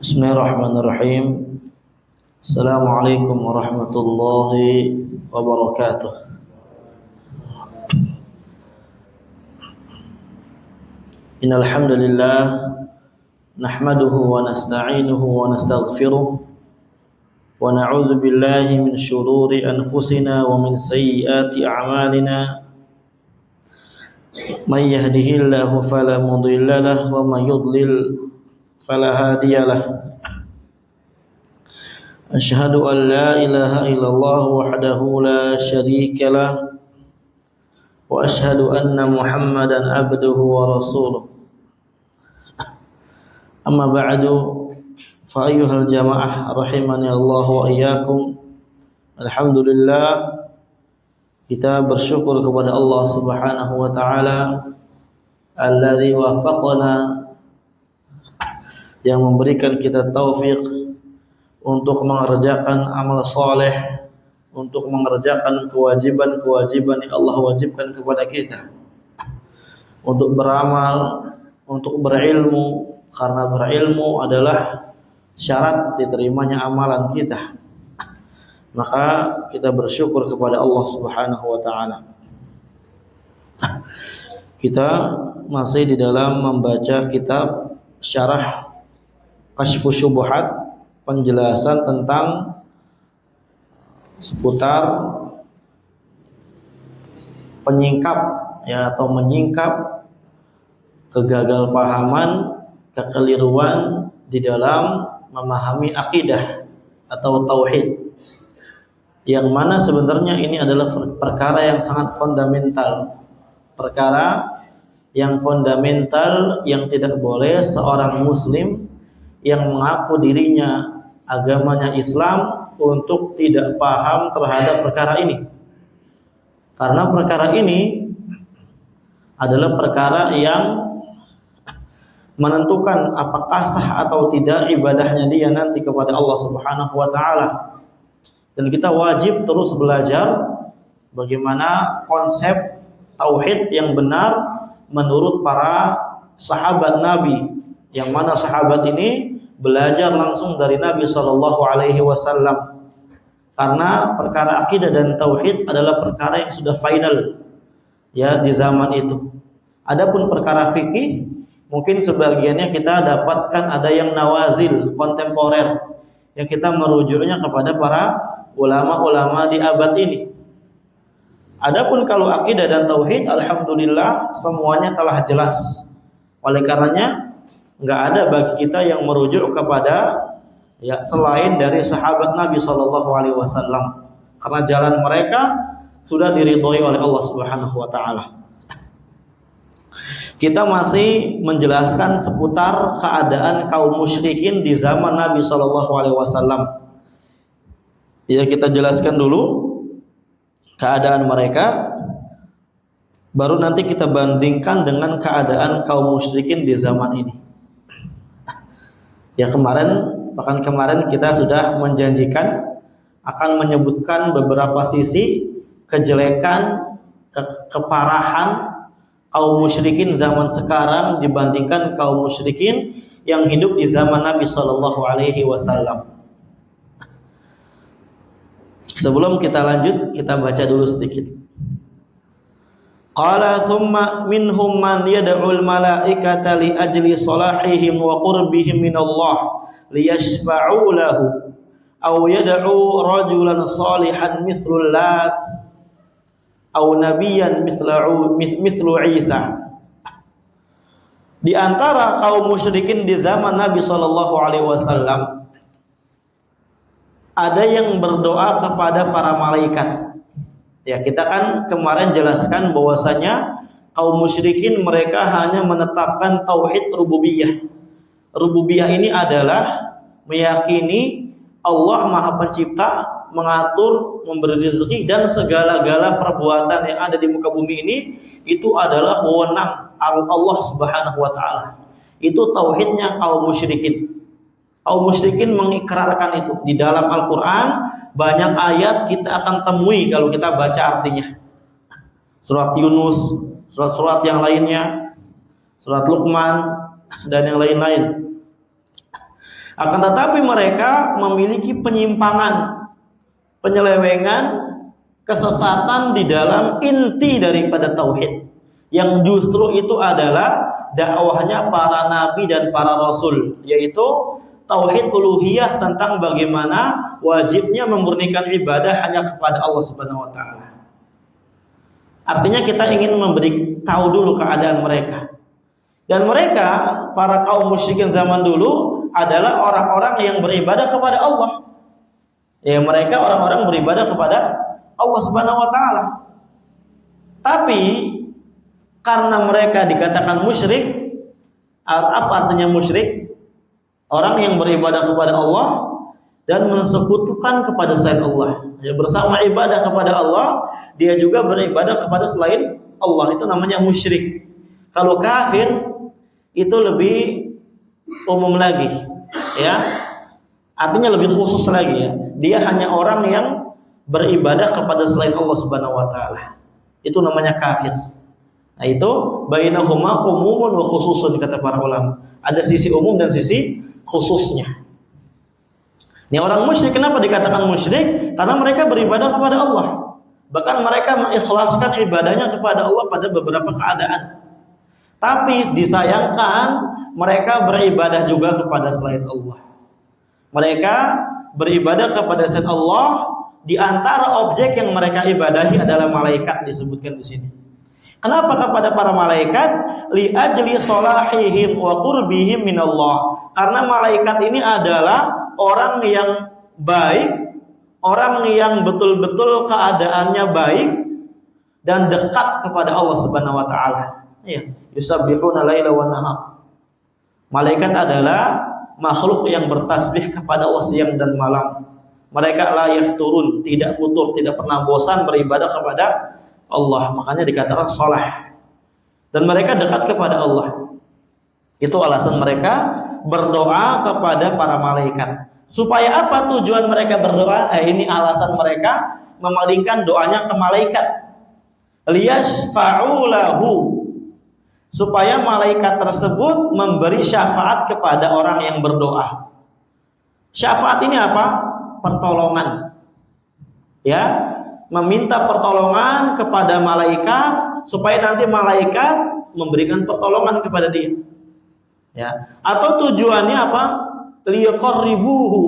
Bismillahirrahmanirrahim. Assalamualaikum warahmatullahi wabarakatuh. Innal hamdalillah nahmaduhu wa nasta'inuhu wa nastaghfiruh wa na'udzu billahi min shururi anfusina wa min sayyiati a'malina. May yahdihillahu fala mudilla lahu wa may yudlil fala hadiya lahu. Asyhadu an la ilaha illallah wahdahu la syarika lah wa asyhadu anna Muhammadan abduhu wa rasuluh. Amma ba'du, fa ayyuhal jamaah rahimani Allah wa iyyakum. Alhamdulillah, kita bersyukur kepada Allah Subhanahu wa taala alladzi waffaqana, yang memberikan kita taufik untuk mengerjakan amal soleh, untuk mengerjakan kewajiban-kewajiban yang Allah wajibkan kepada kita, untuk beramal, untuk berilmu, karena berilmu adalah syarat diterimanya amalan kita. Maka kita bersyukur kepada Allah Subhanahu wa taala. Kita masih di dalam membaca kitab Syarah Kashfus Syubhat, penjelasan tentang seputar penyingkap atau menyingkap kegagalpahaman, kekeliruan di dalam memahami akidah atau tauhid, yang mana sebenarnya ini adalah perkara yang sangat fundamental, perkara yang fundamental yang tidak boleh seorang muslim yang mengaku dirinya agamanya Islam untuk tidak paham terhadap perkara ini. Karena perkara ini adalah perkara yang menentukan apakah sah atau tidak ibadahnya dia nanti kepada Allah Subhanahu wa taala. Dan kita wajib terus belajar bagaimana konsep tauhid yang benar menurut para sahabat Nabi, yang mana sahabat ini belajar langsung dari Nabi Shallallahu Alaihi Wasallam. Karena perkara akidah dan tauhid adalah perkara yang sudah final ya di zaman itu. Adapun perkara fikih mungkin sebagiannya kita dapatkan ada yang nawazil, kontemporer, yang kita merujuknya kepada para ulama-ulama di abad ini. Adapun kalau akidah dan tauhid, alhamdulillah semuanya telah jelas. Oleh karenanya nggak ada bagi kita yang merujuk kepada selain dari sahabat Nabi Shallallahu Alaihi Wasallam, karena jalan mereka sudah diridhoi oleh Allah Subhanahu Wa Taala. Kita masih menjelaskan seputar keadaan kaum musyrikin di zaman Nabi Shallallahu Alaihi Wasallam. Ya, kita jelaskan dulu keadaan mereka, baru nanti kita bandingkan dengan keadaan kaum musyrikin di zaman ini. Ya, bahkan kemarin kita sudah menjanjikan akan menyebutkan beberapa sisi kejelekan, keparahan kaum musyrikin zaman sekarang dibandingkan kaum musyrikin yang hidup di zaman Nabi Shallallahu Alaihi Wasallam. Sebelum kita lanjut, kita baca dulu sedikit. Qala thumma minhum man yad'ul malaikata li ajli salahihim wa qurbihim min Allah liyashfa'u lahu aw yad'u rajulan salihan mithlu Lat aw nabiyyan mithlu Isa. Di antara kaum musyrikin di zaman Nabi sallallahu alaihi wasallam ada yang berdoa kepada para malaikat. Ya, kita kan kemarin jelaskan bahwasanya kaum musyrikin mereka hanya menetapkan tauhid rububiyah. Rububiyah ini adalah meyakini Allah Maha Pencipta, mengatur, memberi rezeki, dan segala-gala perbuatan yang ada di muka bumi ini itu adalah wewenang Allah Subhanahu wa taala. Itu tauhidnya kaum musyrikin. Kaum musyrikin mengikrarkan itu. Di dalam Al-Quran banyak ayat kita akan temui kalau kita baca artinya. Surat Yunus, surat-surat yang lainnya, surat Luqman, dan yang lain-lain. Akan tetapi mereka memiliki penyimpangan, penyelewengan, kesesatan di dalam inti daripada tauhid, yang justru itu adalah dakwahnya para nabi dan para rasul, yaitu tauhid uluhiyah, tentang bagaimana wajibnya memurnikan ibadah hanya kepada Allah Subhanahu wa taala. Artinya kita ingin memberi tahu dulu keadaan mereka. Dan mereka, para kaum musyrikin zaman dulu, adalah orang-orang yang beribadah kepada Allah. Ya, mereka orang-orang beribadah kepada Allah Subhanahu wa taala. Tapi karena mereka dikatakan musyrik, apa artinya musyrik? Orang yang beribadah kepada Allah dan mensekutukan kepada selain Allah. Ya, bersama ibadah kepada Allah, dia juga beribadah kepada selain Allah. Itu namanya musyrik. Kalau kafir itu lebih umum lagi, ya. Artinya lebih khusus lagi, ya. Dia hanya orang yang beribadah kepada selain Allah Subhanahu wa taala. Itu namanya kafir. Nah, itu bainahuma umumun wa khususun, kata para ulama. Ada sisi umum dan sisi khususnya. Ini orang musyrik, kenapa dikatakan musyrik? Karena mereka beribadah kepada Allah. Bahkan mereka mengikhlaskan ibadahnya kepada Allah pada beberapa keadaan. Tapi disayangkan mereka beribadah juga kepada selain Allah. Mereka beribadah kepada selain Allah, di antara objek yang mereka ibadahi adalah malaikat, disebutkan di sini. Kenapa kepada para malaikat? Li ajli salahihim wa qurbihim minallah. Karena malaikat ini adalah orang yang baik, orang yang betul-betul keadaannya baik dan dekat kepada Allah Subhanahu wa taala. Ya, yusabbihuna laila wa nahar. Malaikat adalah makhluk yang bertasbih kepada Allah siang dan malam. Mereka la yafturun, tidak futur, tidak pernah bosan beribadah kepada Allah. Makanya dikatakan shalah. Dan mereka dekat kepada Allah. Itu alasan mereka berdoa kepada para malaikat. Supaya apa tujuan mereka berdoa? Ini alasan mereka memalingkan doanya ke malaikat. Liyashfa'u lahu, supaya malaikat tersebut memberi syafaat kepada orang yang berdoa. Syafaat ini apa? Pertolongan. Ya, meminta pertolongan kepada malaikat supaya nanti malaikat memberikan pertolongan kepada dia. Ya, atau tujuannya apa? Liqarribuhu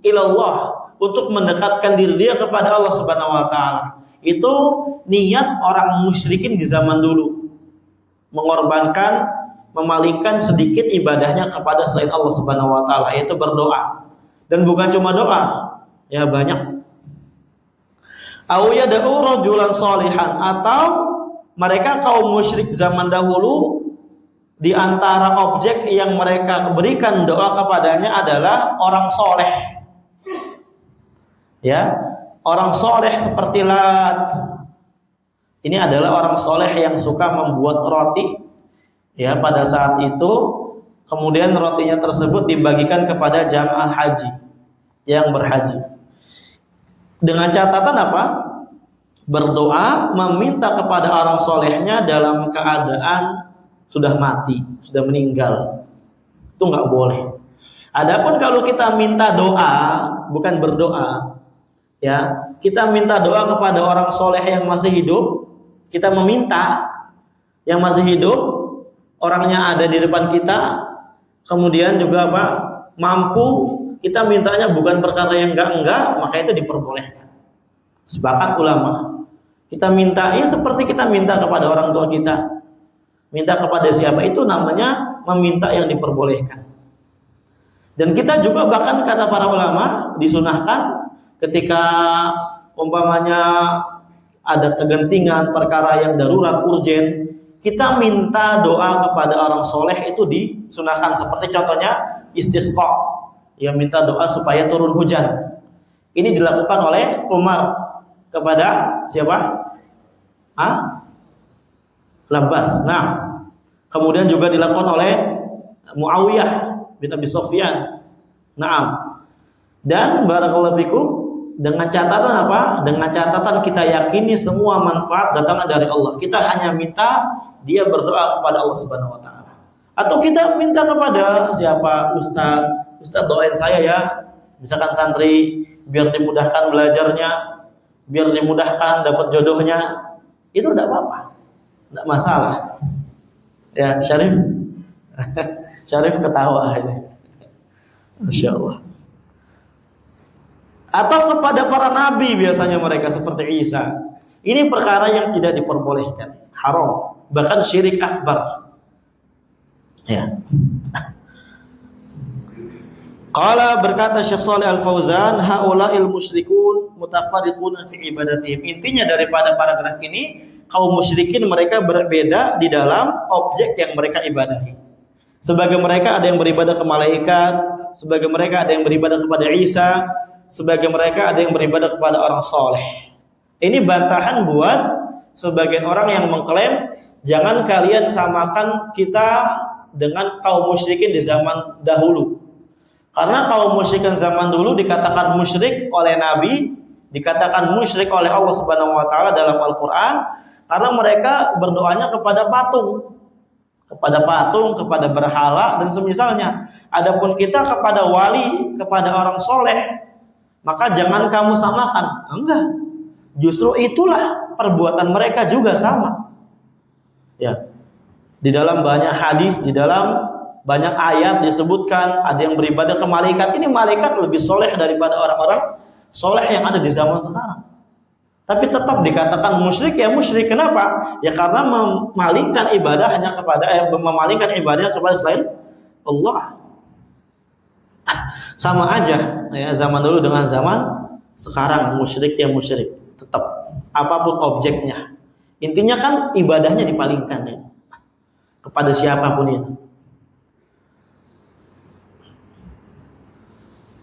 ilallah, untuk mendekatkan diri dia kepada Allah Subhanahu wa taala. Itu niat orang musyrikin di zaman dulu. Mengorbankan, memalingkan sedikit ibadahnya kepada selain Allah Subhanahu wa taala, yaitu berdoa. Dan bukan cuma doa, ya banyak. Au yad'u rajulan shalihan, atau mereka kaum musyrik zaman dahulu, di antara objek yang mereka berikan doa kepadanya adalah orang soleh. Ya, orang soleh seperti Lat. Ini adalah orang soleh yang suka membuat roti. Ya, pada saat itu kemudian rotinya tersebut dibagikan kepada jamaah haji yang berhaji. Dengan catatan apa? Berdoa meminta kepada orang solehnya dalam keadaan sudah mati, sudah meninggal. Itu nggak boleh. Adapun kalau kita minta doa, bukan berdoa, ya, kita minta doa kepada orang soleh yang masih hidup. Kita meminta yang masih hidup, orangnya ada di depan kita, kemudian juga apa? Mampu, kita mintanya bukan perkara yang enggak, maka itu diperbolehkan. Sepakat ulama. Kita minta, ya seperti kita minta kepada orang tua kita. Minta kepada siapa, itu namanya meminta yang diperbolehkan. Dan kita juga bahkan kata para ulama disunahkan ketika umpamanya ada kegentingan, perkara yang darurat, urgen, kita minta doa kepada orang soleh itu disunahkan. Seperti contohnya istisqa, yang minta doa supaya turun hujan. Ini dilakukan oleh Umar kepada siapa? Labas. Nah, kemudian juga dilakukan oleh Muawiyah bin Abi Sufyan. Nah, dan barakallahu fikum, dengan catatan apa? Dengan catatan kita yakini semua manfaat datang dari Allah. Kita hanya minta dia berdoa kepada Allah Subhanahu wa taala. Atau kita minta kepada siapa, Ustaz doain saya ya, misalkan santri, biar dimudahkan belajarnya, biar dimudahkan dapat jodohnya, itu tidak apa-apa, tidak masalah. Ya, Syarif, Syarif ketawa aja. Masya Allah. Atau kepada para nabi biasanya mereka seperti Isa. Ini perkara yang tidak diperbolehkan, haram, bahkan syirik akbar. Ya. Qala berkata Syekh Shalih Al-Fauzan, haula'il musyrikun mutafarriquna fi ibadatihim. Intinya daripada paragraf ini, kaum musyrikin mereka berbeda di dalam objek yang mereka ibadahi. Sebagai mereka ada yang beribadah ke malaikat, sebagai mereka ada yang beribadah kepada Isa, sebagai mereka ada yang beribadah kepada orang soleh. Ini bantahan buat sebagian orang yang mengklaim jangan kalian samakan kita dengan kaum musyrikin di zaman dahulu. Karena kaum musyrikin zaman dulu dikatakan musyrik oleh Nabi, dikatakan musyrik oleh Allah Subhanahu wa taala dalam Al-Qur'an karena mereka berdoanya kepada patung, kepada berhala dan semisalnya. Adapun kita kepada wali, kepada orang soleh, maka jangan kamu samakan. Enggak. Justru itulah perbuatan mereka juga sama. Ya. Di dalam banyak hadis, di dalam banyak ayat disebutkan ada yang beribadah ke malaikat. Ini malaikat lebih soleh daripada orang-orang soleh yang ada di zaman sekarang. Tapi tetap dikatakan musyrik, ya musyrik. Kenapa? Ya karena memalingkan ibadahnya kepada selain Allah. Sama aja ya, zaman dulu dengan zaman sekarang, musyrik ya musyrik. Tetap apapun objeknya. Intinya kan ibadahnya dipalingkan ya, kepada siapapun itu.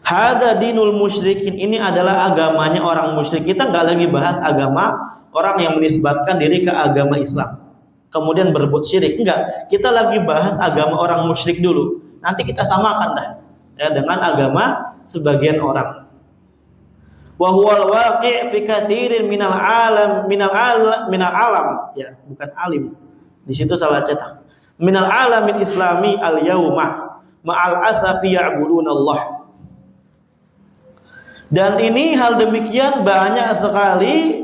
Hada dinul musyrikin, ini adalah agamanya orang musyrik. Kita nggak lagi bahas agama orang yang menisbatkan diri ke agama Islam kemudian berbuat syirik. Enggak, kita lagi bahas agama orang musyrik dulu. Nanti kita samakan dah ya dengan agama sebagian orang. Wa huwal waqi' fi katsirin minal alam ya, bukan alim. Di situ salah cetak. Minal alamin islami al yaumah ma'al asafi ya'budun Allah. Dan ini hal demikian banyak sekali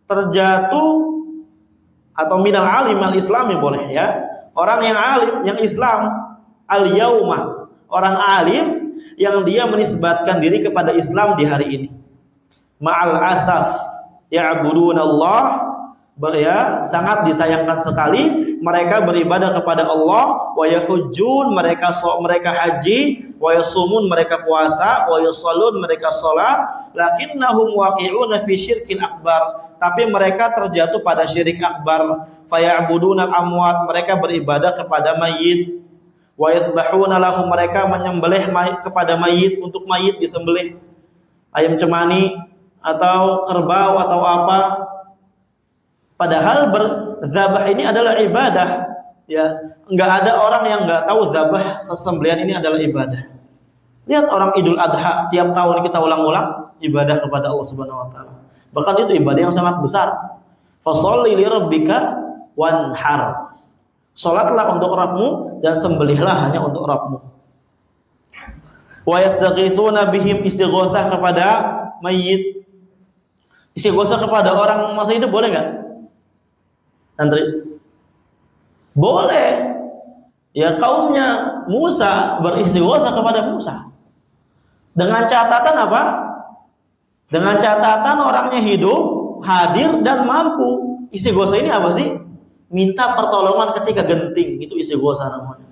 terjatuh atau minal alim al-islami boleh ya. Orang yang alim, yang Islam al-yaumah, orang alim yang dia menisbatkan diri kepada Islam di hari ini. Ma'al asaf ya'budun Allah, ya sangat disayangkan sekali mereka beribadah kepada Allah, wa yahujjun mereka haji, wa yasumun mereka puasa, wa yusallun mereka salat, lakinnahum waqi'una fi syirkil akbar, tapi mereka terjatuh pada syirik akbar. Faya'buduna al-amwat, mereka beribadah kepada mayit, wa yadhbahuna lahum, mereka menyembelih kepada mayit, untuk mayit disembelih ayam cemani atau kerbau atau apa. Padahal berzabah ini adalah ibadah. Ya, enggak ada orang yang enggak tahu zabah sesembelihan ini adalah ibadah. Lihat orang Idul Adha, tiap tahun kita ulang-ulang ibadah kepada Allah Subhanahu wa taala. Bahkan itu ibadah yang sangat besar. Fasholli li rabbika wanhar. Salatlah untuk Rabbmu dan sembelihlah hanya untuk Rabbmu. Wa yastaghitsuna bihim, istighatsah kepada mayit. Istighatsah kepada orang masih hidup boleh enggak? Santri? Boleh. Ya, kaumnya Musa beristighatsah kepada Musa. Dengan catatan apa? Dengan catatan orangnya hidup, hadir dan mampu. Istighatsah ini apa sih? Minta pertolongan ketika genting, itu istighatsah namanya.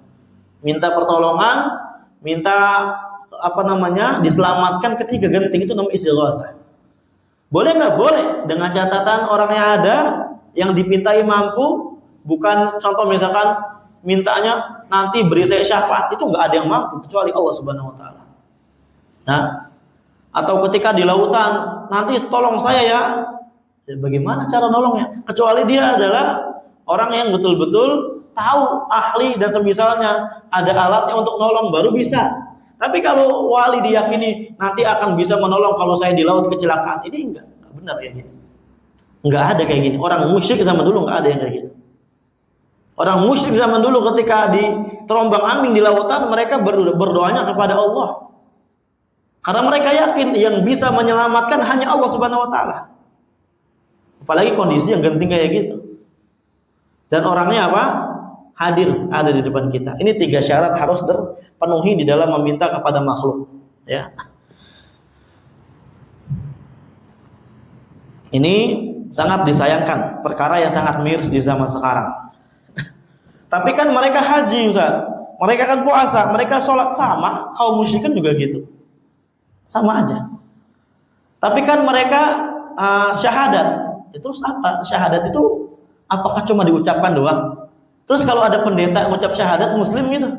Minta pertolongan, minta diselamatkan ketika genting, itu namanya istighatsah. Boleh nggak? Boleh. Dengan catatan orangnya ada, yang dipintai mampu, bukan contoh misalkan mintanya nanti beri saya syafaat, itu nggak ada yang mampu kecuali Allah Subhanahu wa taala. Nah, atau ketika di lautan, nanti tolong saya ya. Bagaimana cara nolongnya? Kecuali dia adalah orang yang betul-betul tahu, ahli dan semisalnya, ada alatnya untuk nolong baru bisa. Tapi kalau wali diyakini nanti akan bisa menolong kalau saya di laut kecelakaan, ini enggak benar ya. Enggak ada kayak gini. Orang musyrik zaman dulu enggak ada yang kayak gitu. Orang musyrik zaman dulu ketika di terombang-ambing di lautan, mereka berdoanya kepada Allah. Karena mereka yakin yang bisa menyelamatkan hanya Allah Subhanahu wa taala. Apalagi kondisi yang genting kayak gitu. Dan orangnya apa? Hadir, ada di depan kita. Ini 3 syarat harus terpenuhi di dalam meminta kepada makhluk, ya. Ini sangat disayangkan, perkara yang sangat miris di zaman sekarang. Tapi kan mereka haji, Ustaz. Mereka kan puasa, mereka sholat, sama kaum musyrikin juga gitu. Sama aja. Tapi kan mereka syahadat. Terus apa? Syahadat itu apakah cuma diucapkan doang? Terus kalau ada pendeta mengucap syahadat muslim gitu,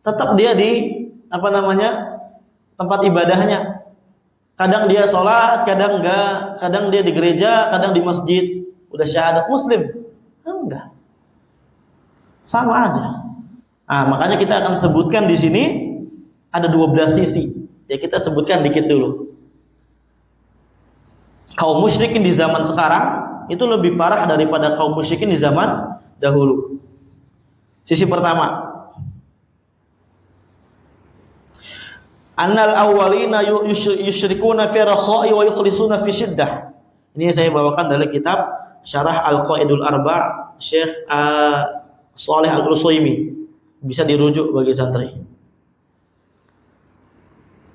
tetap dia di tempat ibadahnya. Kadang dia sholat, kadang enggak, kadang dia di gereja, kadang di masjid. Udah syahadat muslim? Enggak. Sama aja. Nah, makanya kita akan sebutkan di sini ada 12 sisi. Ya, kita sebutkan dikit dulu. Kaum musyrikin di zaman sekarang itu lebih parah daripada kaum musyrikin di zaman dahulu. Sisi pertama, annal awwalina yusyrikuna fi rakha'i wa yukhlisuna fi syiddah. Ini saya bawakan dari kitab Syarah Al-Qaidul Arba' Syekh Shalih Al-Utsaimin. Bisa dirujuk bagi santri.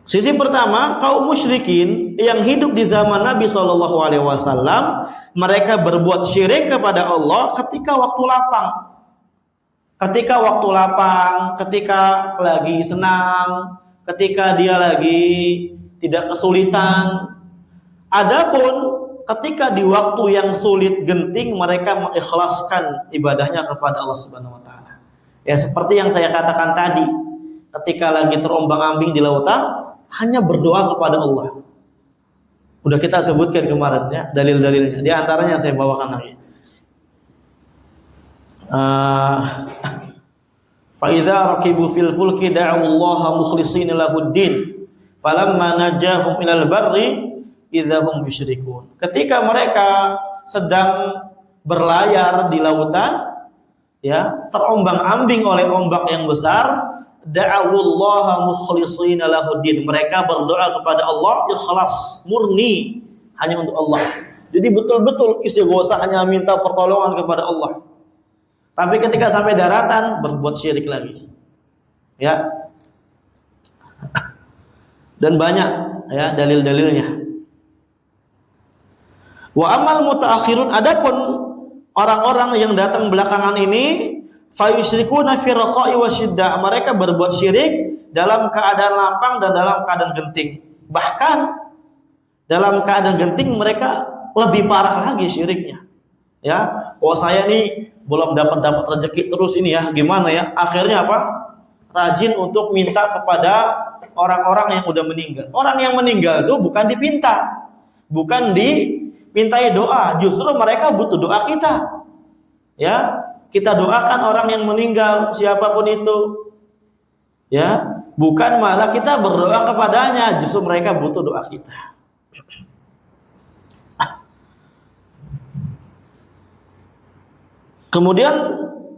Sisi pertama, kaum musyrikin yang hidup di zaman Nabi SAW, mereka berbuat syirik kepada Allah ketika waktu lapang. Ketika lagi senang, ketika dia lagi tidak kesulitan. Adapun ketika di waktu yang sulit genting, mereka mengikhlaskan ibadahnya kepada Allah Subhanahu wa taala. Ya seperti yang saya katakan tadi, ketika lagi terombang-ambing di lautan, hanya berdoa kepada Allah. Udah kita sebutkan kemarin ya dalil-dalilnya. Di antaranya saya bawakan lagi. Fa idza raqibu fil fulki da'u Allah mukhlishina lahuddin falamma najahum ilal barri idza hum yusyrikun. Ketika mereka sedang berlayar di lautan, ya, terombang-ambing oleh ombak yang besar, da'awullaha mukhlishina lahuddin. Mereka berdoa kepada Allah ikhlas, murni hanya untuk Allah. Jadi betul-betul istighosah, hanya minta pertolongan kepada Allah. Tapi ketika sampai daratan berbuat syirik lagi. Ya. Dan banyak ya dalil-dalilnya. Wa amal mutaakhirun, adapun orang-orang yang datang belakangan ini, fayusyrikuna fi rakha'i wasyiddah, mereka berbuat syirik dalam keadaan lapang dan dalam keadaan genting. Bahkan dalam keadaan genting mereka lebih parah lagi syiriknya. Ya, oh saya nih belum dapat rezeki terus ini ya, gimana ya? Akhirnya apa? Rajin untuk minta kepada orang-orang yang udah meninggal. Orang yang meninggal itu bukan dipinta, bukan dimintai doa, justru mereka butuh doa kita. Ya, kita doakan orang yang meninggal siapapun itu. Ya, bukan malah kita berdoa kepadanya, justru mereka butuh doa kita. Kemudian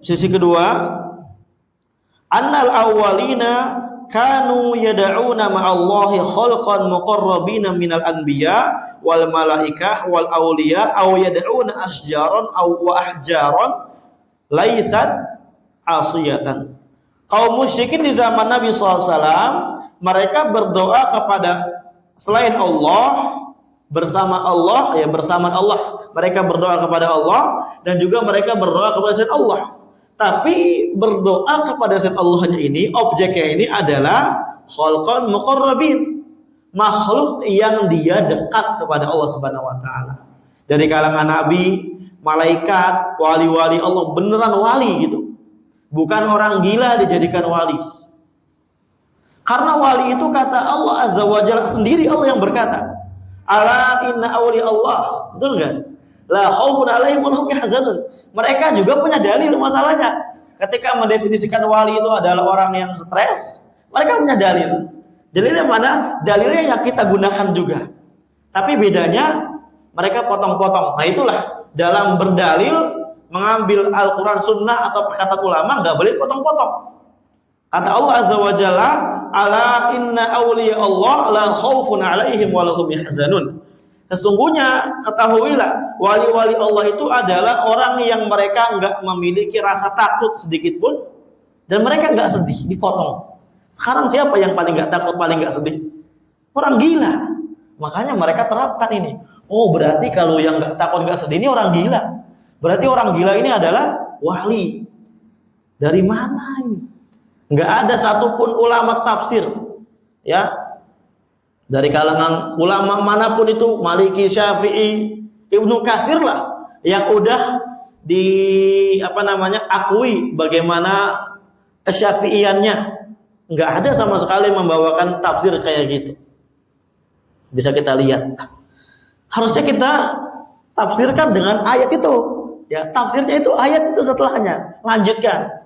sisi kedua, annal awwalina kanu yad'una ma'allahi khalqan muqarrabina minal anbiya wal malaikah wal awliya aw yad'una asjaran aw wa ahjaran laisat asiyatan. Kaum musyrikin di zaman Nabi SAW, mereka berdoa kepada selain Allah, bersama Allah, ya bersama Allah. Mereka berdoa kepada Allah dan juga mereka berdoa kepada selain Allah. Tapi berdoa kepada selain Allahnya ini, objeknya ini adalah khalqan muqarrabin, makhluk yang dia dekat kepada Allah Subhanahu wa taala. Dari kalangan nabi, malaikat, wali-wali Allah, beneran wali gitu. Bukan orang gila dijadikan wali. Karena wali itu kata Allah Azza wa Jalla sendiri, Allah yang berkata, ala inna awliya Allah. Betul kan? La khaufun alaihim wa lahum yahzanun. Mereka juga punya dalil masalahnya. Ketika mendefinisikan wali itu adalah orang yang stres, mereka punya dalil. Dalilnya mana? Dalilnya yang kita gunakan juga. Tapi bedanya mereka potong-potong. Nah itulah dalam berdalil mengambil Al-Quran, Sunnah atau perkataan ulama, nggak boleh potong-potong. Kata Allah Azza wa Jalla, ala inna awliya Allah la khawfun alaihim wa lahum yahzanun. Sesungguhnya ketahuilah, wali-wali Allah itu adalah orang yang mereka nggak memiliki rasa takut sedikit pun, dan mereka nggak sedih, dipotong. Sekarang siapa yang paling nggak takut, paling nggak sedih? Orang gila. Makanya mereka terapkan ini. Oh, berarti kalau yang nggak takut nggak sedih ini orang gila. Berarti orang gila ini adalah wali. Dari mana ini? Nggak ada satupun ulama tafsir, ya, dari kalangan ulama manapun itu, Maliki, Syafi'i, Ibnu Katsir lah, yang udah akui bagaimana kesyafi'iannya. Nggak ada sama sekali membawakan tafsir kayak gitu. Bisa kita lihat. Harusnya kita tafsirkan dengan ayat itu. Ya, tafsirnya itu ayat itu setelahnya. Lanjutkan.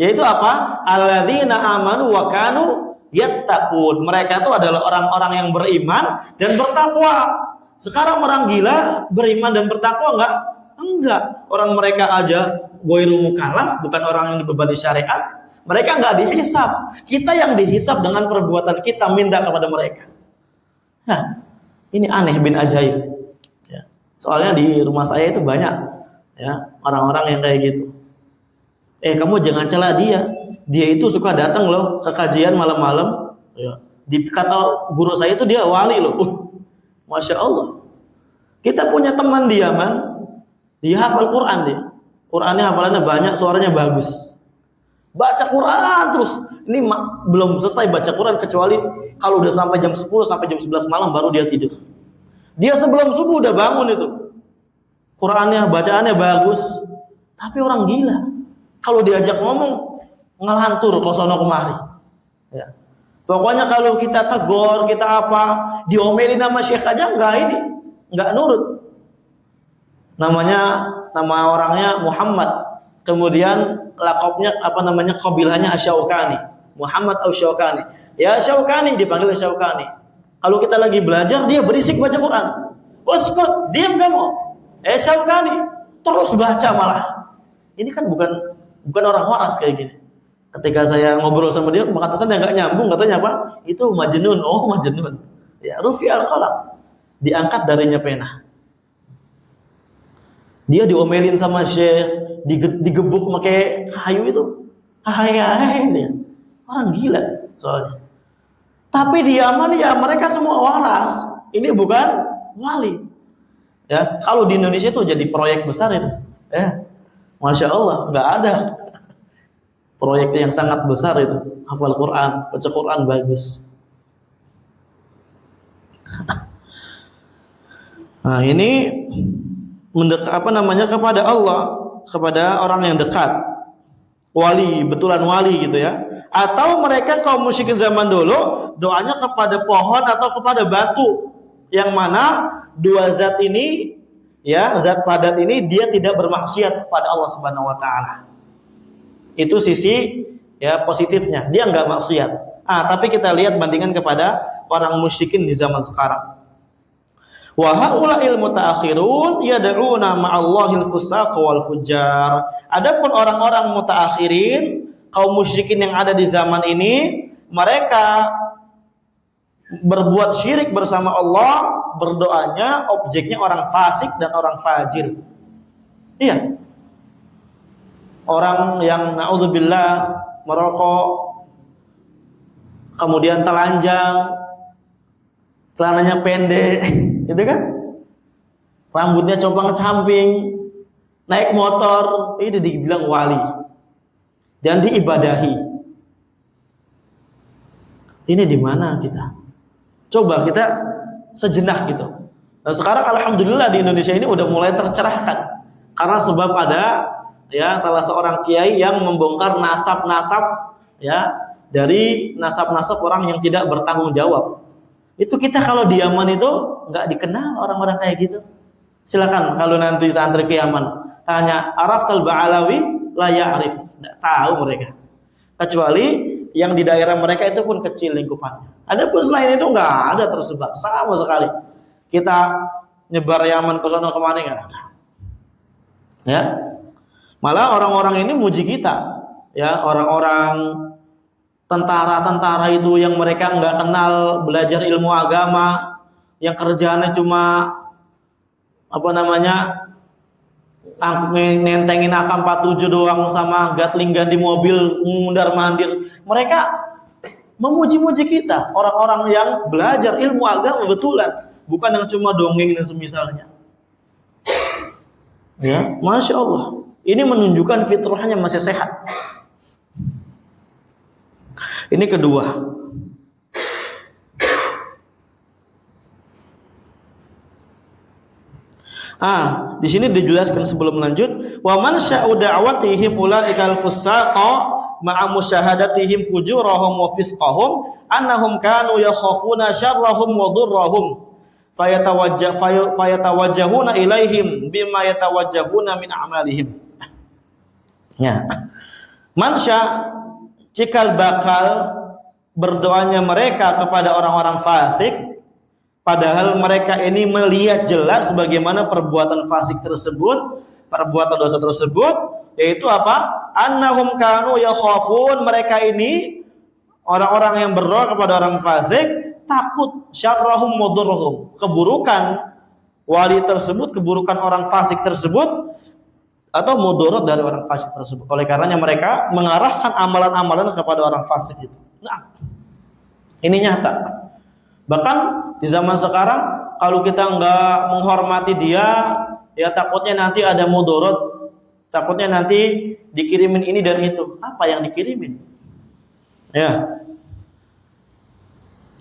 Yaitu apa? Alladzina amanu wa kanu yattaqun. Mereka itu adalah orang-orang yang beriman dan bertakwa. Sekarang orang gila beriman dan bertakwa enggak? Enggak. Orang mereka aja ghairu mukallaf, bukan orang yang dibebani syariat. Mereka enggak dihisab. Kita yang dihisab dengan perbuatan kita, minta kepada mereka. Nah, ini aneh bin ajaib. Ya. Soalnya di rumah saya itu banyak, ya, orang-orang yang kayak gitu. Kamu jangan cela dia. Dia itu suka datang loh ke kajian malam-malam. Ya. Di kata guru saya itu dia wali loh. Masya Allah. Kita punya teman di Yaman, dia hafal Quran dia. Qurannya hafalannya banyak, suaranya bagus. Baca Quran terus. Ini belum selesai baca Quran kecuali kalau udah sampai jam 10 sampai jam 11 malam baru dia tidur. Dia sebelum subuh udah bangun itu. Qurannya, bacaannya bagus. Tapi orang gila. Kalau diajak ngomong ngelantur ke sono kemari. Ya. Pokoknya kalau kita tegur, kita apa, diomelin sama syekh aja enggak nurut. Nama orangnya Muhammad. Kemudian lakopnya qabilahnya Asy-Syaukani. Muhammad Asy-Syaukani. Ya Syaukani, dipanggil Syaukani. Kalau kita lagi belajar dia berisik baca Quran. Uskut, diam kamu. Syaukani, terus baca malah. Ini kan bukan orang waras kayak gini. Ketika saya ngobrol sama dia, mengatakan dia nggak nyambung, katanya apa? Itu majnun. Oh, majnun. Ya, rufi al-qalam. Diangkat darinya pena. Dia diomelin sama syekh, digebuk pakai kayu itu. Hai dia. Orang gila soalnya. Tapi di Yaman ya mereka semua waras. Ini bukan wali. Ya, kalau di Indonesia itu jadi proyek besar itu. Masya Allah, nggak ada proyek yang sangat besar itu. Hafal Quran, baca Quran bagus. Nah ini kepada Allah, kepada orang yang dekat, wali, betulan wali gitu ya. Atau mereka kaum musyrikin zaman dulu doanya kepada pohon atau kepada batu, yang mana dua zat ini, ya, zat padat ini dia tidak bermaksiat kepada Allah Subhanahu wa taala. Itu sisi ya positifnya, dia enggak maksiat. Tapi kita lihat bandingan kepada orang musyrikin di zaman sekarang. Wa haula'il mutaakhirun yad'una ma'allahil fusaq wal fujjar. Adapun orang-orang mutaakhirin, kaum musyrikin yang ada di zaman ini, mereka berbuat syirik bersama Allah, berdoanya objeknya orang fasik dan orang fajir. Iya. Orang yang naudzubillah merokok, kemudian telanjang, celananya pendek, gitu kan? Rambutnya compang-camping, naik motor, itu dibilang wali. Dan diibadahi. Ini di mana kita? Coba kita sejenak gitu. Nah, sekarang alhamdulillah di Indonesia ini udah mulai tercerahkan. Karena sebab ada ya salah seorang kiai yang membongkar nasab-nasab ya dari nasab-nasab orang yang tidak bertanggung jawab. Itu kita kalau di Yaman itu nggak dikenal orang-orang kayak gitu. Silakan kalau nanti santri ke Yaman tanya Araftal Ba'alawi la ya'rif, nggak tahu mereka. Kecuali yang di daerah mereka itu pun kecil lingkupannya. Adapun selain itu nggak ada tersebar sama sekali. Kita nyebar Yaman ke sana kemana nggak ada. Ya. Malah orang-orang ini muji kita. Ya, orang-orang tentara-tentara itu yang mereka nggak kenal belajar ilmu agama, yang kerjaannya cuma nentengin AK-47 doang sama Gatling gun di mobil, mundar-mandir. Mereka memuji-muji kita, orang-orang yang belajar ilmu agama betulan, bukan yang cuma dongeng dan semisalnya. Ya, Masya Allah. Ini menunjukkan fitrahnya masih sehat. Ini kedua. Di sini dijelaskan sebelum lanjut, wa man sya'u da'watihim ulaikal fusaqa ma'a musyahadatihim fujurahum wa fisqahum annahum kanu yakhafuna syarrahum wa dhurrahum fayatawajjahuna ilaihim bima yatawajjahuna min a'malihim. Ya. Mansya cikal bakal berdoanya mereka kepada orang-orang fasik, padahal mereka ini melihat jelas bagaimana perbuatan fasik tersebut, perbuatan dosa tersebut, yaitu apa? Annahum kanu yakhafun, mereka ini orang-orang yang berdoa kepada orang fasik takut syarrahum mudurruhum, keburukan wali tersebut, keburukan orang fasik tersebut atau mudarat dari orang fasik tersebut. Oleh karenanya mereka mengarahkan amalan-amalan kepada orang fasik itu. Nah, ini nyata. Bahkan di zaman sekarang kalau kita nggak menghormati dia, ya takutnya nanti ada mudarat, takutnya nanti dikirimin ini dan itu. Apa yang dikirimin? Ya.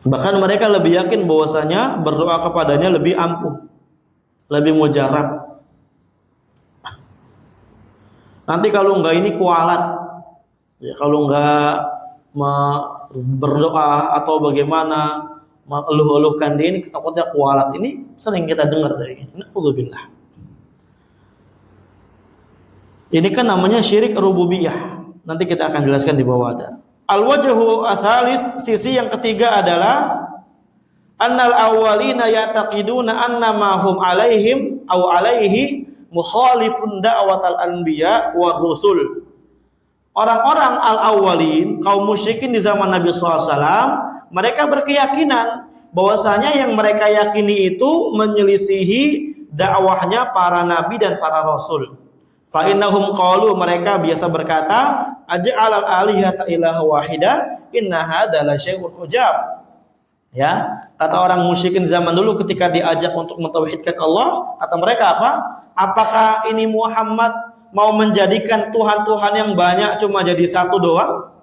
Bahkan mereka lebih yakin bahwasanya berdoa kepadanya lebih ampuh, lebih mujarab. Nanti kalau enggak ini kualat, ya kalau enggak berdoa atau bagaimana mengeluh-eluhkan dia ini takutnya kualat. Ini sering kita dengar dari ini. Alhamdulillah. Ini kan namanya syirik rububiyah. Nanti kita akan jelaskan di bawah ada. Al-wajhu atsalits, sisi yang ketiga adalah annal awwalina ya'taqiduna anna ma hum alaihim aw alaihi mukhalifun da'watal anbiya wa rusul. Orang-orang al-awwalin, kaum musyrikin di zaman Nabi SAW, mereka berkeyakinan bahwasanya yang mereka yakini itu menyelisihi dakwahnya para nabi dan para rasul. Fa innahum qalu, mereka biasa berkata, aj'alal alihata ilaha wahida inna hadza la syai'un ujab. Ya, kata orang musyrikin zaman dulu ketika diajak untuk mentauhidkan Allah, kata mereka apa? Apakah ini Muhammad mau menjadikan Tuhan-Tuhan yang banyak cuma jadi satu doang?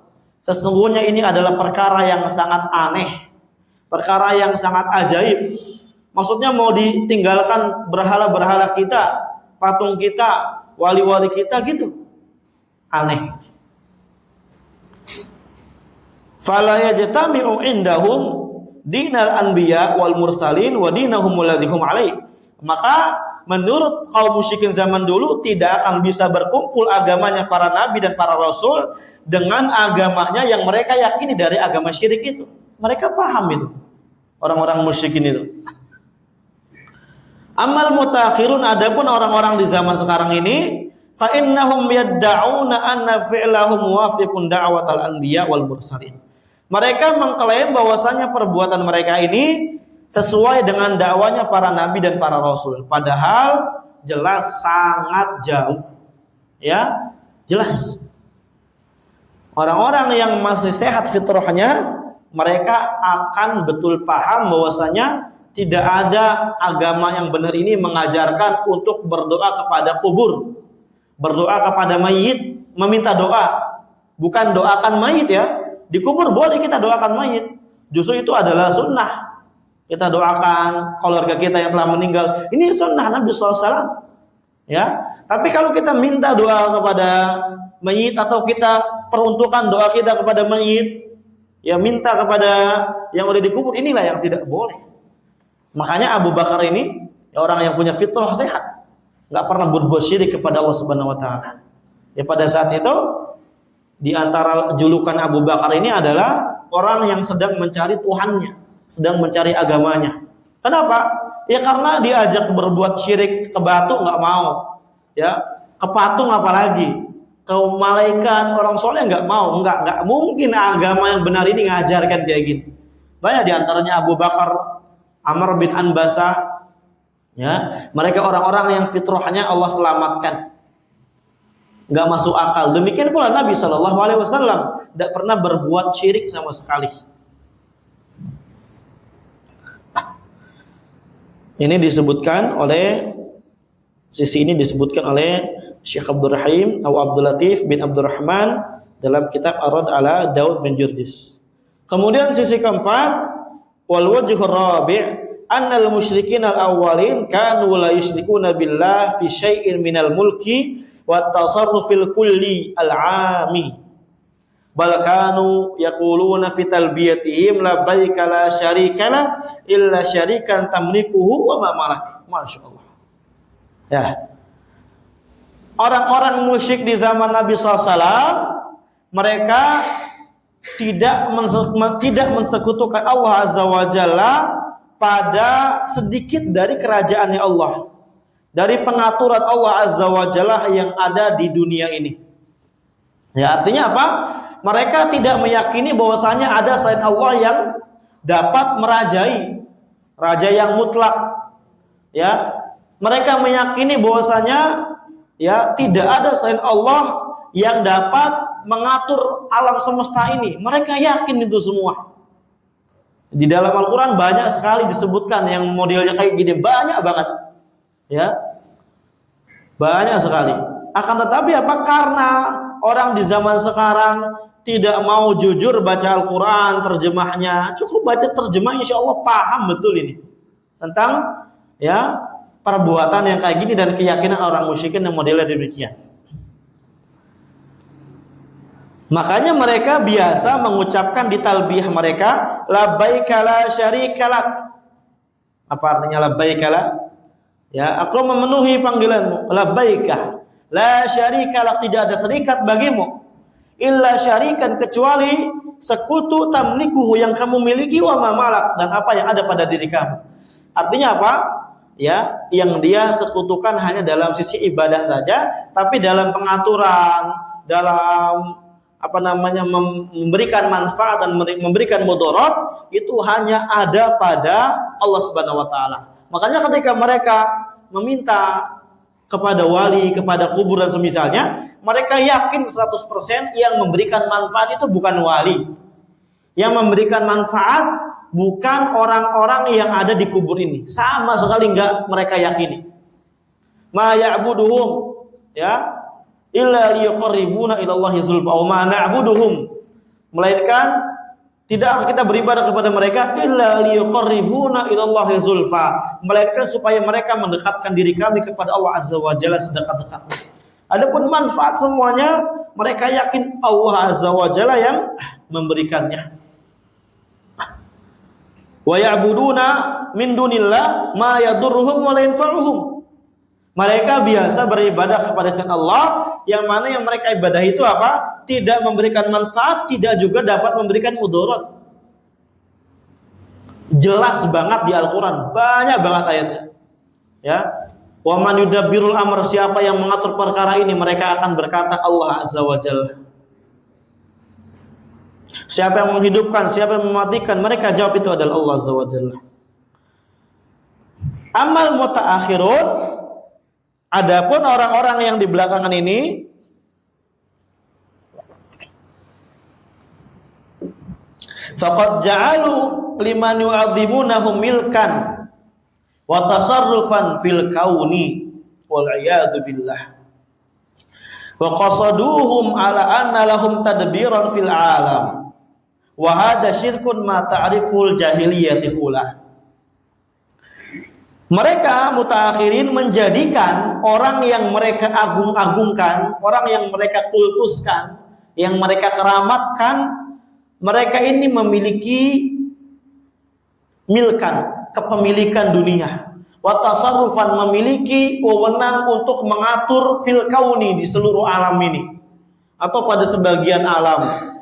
Sesungguhnya ini adalah perkara yang sangat aneh, perkara yang sangat ajaib. Maksudnya mau ditinggalkan berhala-berhala kita, patung kita, wali-wali kita gitu. Aneh. Fala yajtami'u indahum dinal anbiya wal mursalin wa dinahum alladzi hum alaihi. Maka menurut kaum musyrikin zaman dulu tidak akan bisa berkumpul agamanya para nabi dan para rasul dengan agamanya yang mereka yakini dari agama syirik itu. Mereka paham itu, orang-orang musyrikin itu. Amal mutakhirun, adapun orang-orang di zaman sekarang ini, fa innahum yadda'una anna fi'lahum muwafiqun da'watal anbiya wal mursalin. Mereka mengklaim bahwasanya perbuatan mereka ini sesuai dengan dakwanya para nabi dan para rasul. Padahal jelas sangat jauh. Ya, jelas. Orang-orang yang masih sehat fitrahnya, mereka akan betul paham bahwasanya tidak ada agama yang benar ini mengajarkan untuk berdoa kepada kubur, berdoa kepada mayit, meminta doa. Bukan doakan mayit ya. Di kubur boleh kita doakan mayit. Justru itu adalah sunnah. Kita doakan keluarga kita yang telah meninggal. Ini sunnah Nabi SAW. Ya. Tapi kalau kita minta doa kepada mayit atau kita peruntukan doa kita kepada mayit, ya minta kepada yang udah dikubur, inilah yang tidak boleh. Makanya Abu Bakar ini ya orang yang punya fitrah sehat, nggak pernah berbuat syirik kepada Allah Subhanahu Wa Taala. Ya pada saat itu di antara julukan Abu Bakar ini adalah orang yang sedang mencari Tuhannya, sedang mencari agamanya. Kenapa? Ya karena diajak berbuat syirik ke batu nggak mau, ya ke patung apalagi, ke malaikat, orang soleh nggak mau, nggak mungkin agama yang benar ini ngajarkan kayak gini. Banyak diantaranya Abu Bakar, Amr bin Anbasah, ya, mereka orang-orang yang fitrahnya Allah selamatkan, nggak masuk akal. Demikian pula Nabi Shallallahu Alaihi Wasallam tidak pernah berbuat syirik sama sekali. Ini disebutkan oleh sisi ini disebutkan oleh Syekh Abdul Rahim atau Abdul Latif bin Abdurrahman dalam kitab Ar-Rad ala Daud bin Jurdis. Kemudian sisi keempat, wal wajhur rabi' annal musyrikin al-awwalin kanu la yusyrikuna billah fi syai'in minal mulki wat tasarrufil kulli al-'ami. Bal kanu yaquluna fi talbiyatihim labbaika la syarika lak illa syarikan tamlikuhu wa ma malak. Masyaallah. Ya. Orang-orang musyrik di zaman Nabi SAW, mereka tidak mensekutukan Allah Azza wa Jalla pada sedikit dari kerajaannya Allah, dari pengaturan Allah Azza wa Jalla yang ada di dunia ini. Ya, artinya apa? Mereka tidak meyakini bahwasanya ada selain Allah yang dapat merajai, raja yang mutlak. Ya, mereka meyakini bahwasanya ya tidak ada selain Allah yang dapat mengatur alam semesta ini. Mereka yakin itu semua. Di dalam Al-Quran banyak sekali disebutkan yang modelnya kayak gini, banyak banget. Ya, banyak sekali. Akan tetapi apa? Karena orang di zaman sekarang tidak mau jujur baca Al-Quran, terjemahnya, cukup baca terjemah, insya Allah paham betul ini tentang ya perbuatan yang kayak gini dan keyakinan orang musyrikin yang modelnya demikian. Makanya mereka biasa mengucapkan di talbiyah mereka labbaika la syarika lak. Apa artinya labbaika la? Ya, aku memenuhi panggilanmu. Labbaika la syarika lak, tidak ada serikat bagimu. Illa syarikan, kecuali sekutu tamlikuhu yang kamu miliki, wa ma malak, dan apa yang ada pada diri kamu. Artinya apa? Ya, yang dia sekutukan hanya dalam sisi ibadah saja, tapi dalam pengaturan, dalam apa namanya memberikan manfaat dan memberikan mudarat itu hanya ada pada Allah Subhanahu wa taala. Makanya ketika mereka meminta kepada wali, kepada kubur dan semisalnya, mereka yakin 100% yang memberikan manfaat itu bukan wali. Yang memberikan manfaat bukan orang-orang yang ada di kubur ini. Sama sekali enggak mereka yakini. Ma ya'buduhum ya illa liyuqarribuna ila Allahi zulfa wa ma na'buduhum, melainkan tidak kita beribadah kepada mereka illa liyuqarribuna ila Allahi zulfa, melainkan supaya mereka mendekatkan diri kami kepada Allah Azza wa Jalla sedekat-dekatnya. Adapun manfaat semuanya mereka yakin Allah Azza wa Jalla yang memberikannya. Wa ya'buduna min dunillah ma yadurruhum wa la yanfa'uhum. Mereka biasa beribadah kepada selain Allah, yang mana yang mereka ibadah itu apa? Tidak memberikan manfaat, tidak juga dapat memberikan mudarat. Jelas banget di Al-Quran, banyak banget ayatnya. Ya, wa man yudabbirul amr, siapa yang mengatur perkara ini, mereka akan berkata Allah Azza wa Jalla. Siapa yang menghidupkan, siapa yang mematikan, mereka jawab itu adalah Allah Azza wa Jalla. Amal mutaakhirun, adapun orang-orang yang di belakangan ini, faqad ja'alu liman yu'adzimunahum milkan wa tasarrufan fil kauni wal iyadu billah. Wa qasaduhum ala anna lahum tadbiran fil alam. Wa hadha syirkun ma ta'riful jahiliyatil ula. Mereka mutaakhirin menjadikan orang yang mereka agung-agungkan, orang yang mereka kultuskan, yang mereka keramatkan, mereka ini memiliki milkan, kepemilikan dunia. Wa tasarrufan, memiliki wewenang untuk mengatur fil kauni, di seluruh alam ini atau pada sebagian alam.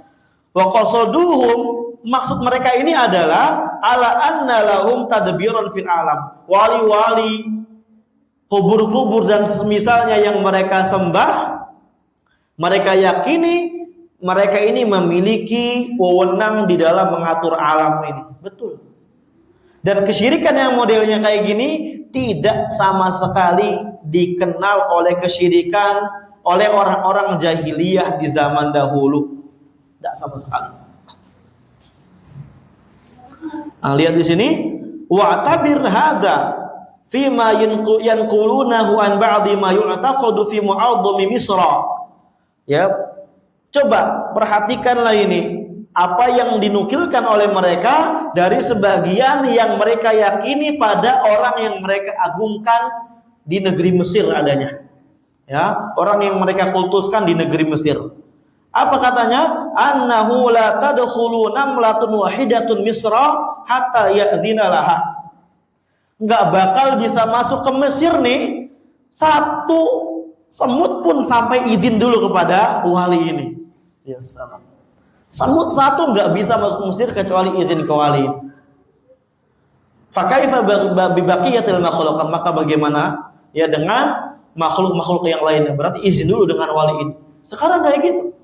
Wa qasaduhum, maksud mereka ini adalah ala anna lahum tadbiran fil alam. Wali-wali kubur-kubur dan semisalnya yang mereka sembah, mereka yakini mereka ini memiliki wewenang di dalam mengatur alam ini. Betul. Dan kesyirikan yang modelnya kayak gini tidak sama sekali dikenal oleh kesyirikan oleh orang-orang jahiliyah di zaman dahulu. Tidak sama sekali. Nah, lihat di sini, wa'tabir hadza fima yanqulunahu an ba'di ma yu'taqadu fi mu'adhdhami Misra. Ya, coba perhatikanlah ini, apa yang dinukilkan oleh mereka dari sebagian yang mereka yakini pada orang yang mereka agungkan di negeri Mesir adanya. Ya, orang yang mereka kultuskan di negeri Mesir. Apa katanya? Annahu la tadkhulu namlatun wahidatun Misra hatta ya'dzina laha. Enggak bakal bisa masuk ke Mesir nih satu semut pun sampai izin dulu kepada wali ini. Ya salam. Semut satu enggak bisa masuk Mesir kecuali izin ke wali. Fa kaifa bi baqiyatil makhluqat, maka bagaimana ya dengan makhluk-makhluk yang lainnya? Berarti izin dulu dengan wali ini. Sekarang kayak gitu.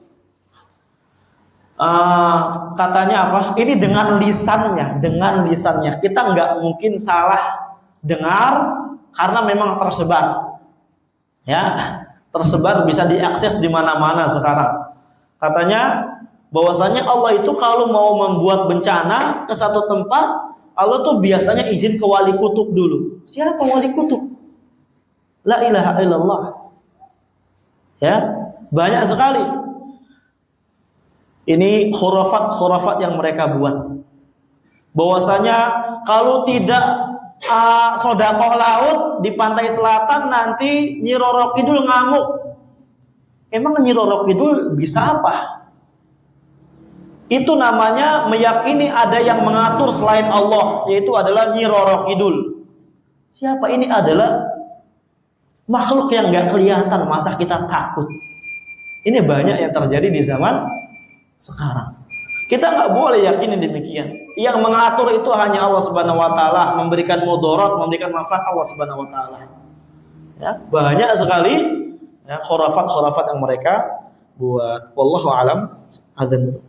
Katanya apa? Ini dengan lisannya. Kita nggak mungkin salah dengar karena memang tersebar. Ya, tersebar bisa diakses di mana-mana sekarang. Katanya bahwasanya Allah itu kalau mau membuat bencana ke satu tempat, Allah tuh biasanya izin ke wali kutub dulu. Siapa wali kutub? La ilaha illallah. Ya, banyak sekali. Ini khurafat yang mereka buat. Bahwasanya kalau tidak sedekah laut di pantai selatan nanti Nyi Roro Kidul ngamuk. Emang Nyi Roro Kidul bisa apa? Itu namanya meyakini ada yang mengatur selain Allah, yaitu adalah Nyi Roro Kidul. Siapa ini? Adalah makhluk yang gak kelihatan, masa kita takut? Ini banyak yang terjadi di zaman sekarang. Kita nggak boleh yakini demikian. Yang mengatur itu hanya Allah Subhanahu Wa Taala, memberikan mudarat, memberikan manfaat Allah Subhanahu Wa Taala. Ya, banyak sekali ya, khurafat yang mereka buat. Wallahu alam. Adzan.